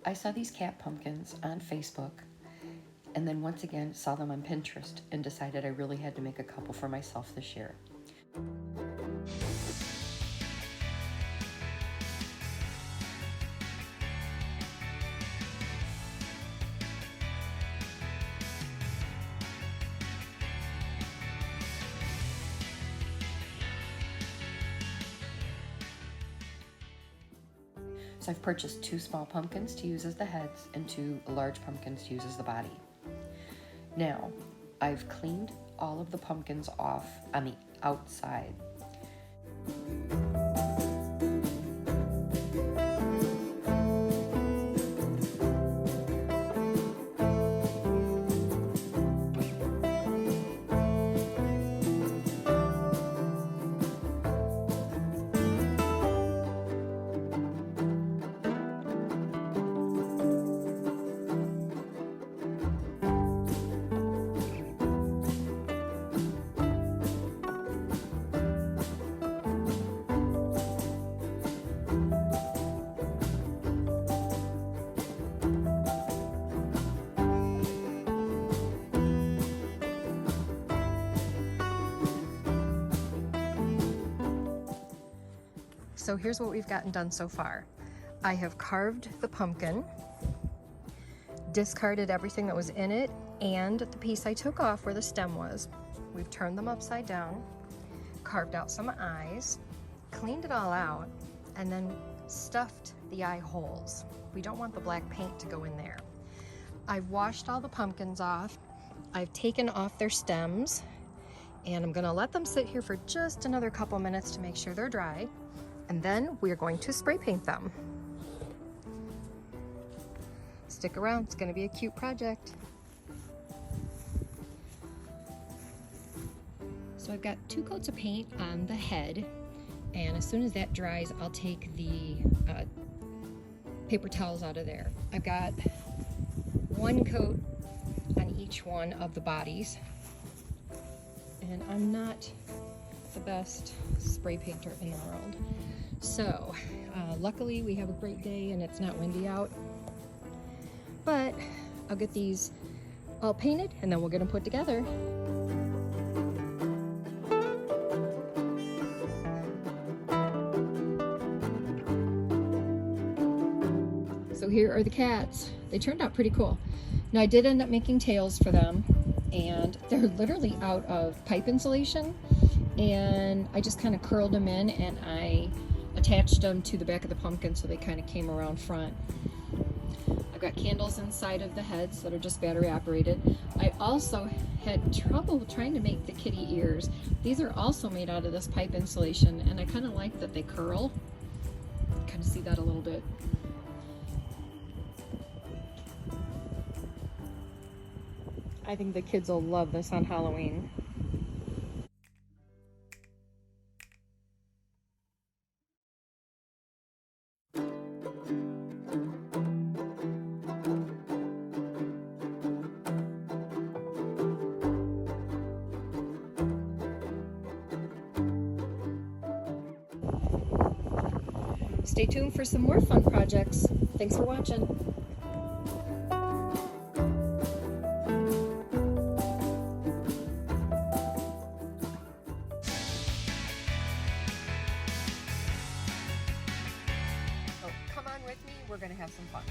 I saw these cat pumpkins on Facebook, and then once again saw them on Pinterest and decided I really had to make a couple for myself this year. So I've purchased 2 small pumpkins to use as the heads and 2 large pumpkins to use as the body. Now, I've cleaned all of the pumpkins off on the outside. So here's what we've gotten done so far. I have carved the pumpkin, discarded everything that was in it, and the piece I took off where the stem was. We've turned them upside down, carved out some eyes, cleaned it all out, and then stuffed the eye holes. We don't want the black paint to go in there. I've washed all the pumpkins off. I've taken off their stems, and I'm gonna let them sit here for just another couple minutes to make sure they're dry. And then we are going to spray paint them. Stick around, it's gonna be a cute project. So I've got 2 coats of paint on the head, and as soon as that dries, I'll take the paper towels out of there. I've got 1 coat on each one of the bodies, and I'm not the best spray painter in the world. So luckily we have a great day and it's not windy out, but I'll get these all painted and then we'll get them put together. So here are the cats. They turned out pretty cool. Now I did end up making tails for them, and they're literally out of pipe insulation, and I just kind of curled them in and I attached them to the back of the pumpkin so they kind of came around front. I've got candles inside of the heads that are just battery operated. I also had trouble trying to make the kitty ears. These are also made out of this pipe insulation, and I kind of like that they curl. Kind of see that a little bit. I think the kids will love this on Halloween. Stay tuned for some more fun projects. Thanks for watching. Come on with me, we're gonna have some fun.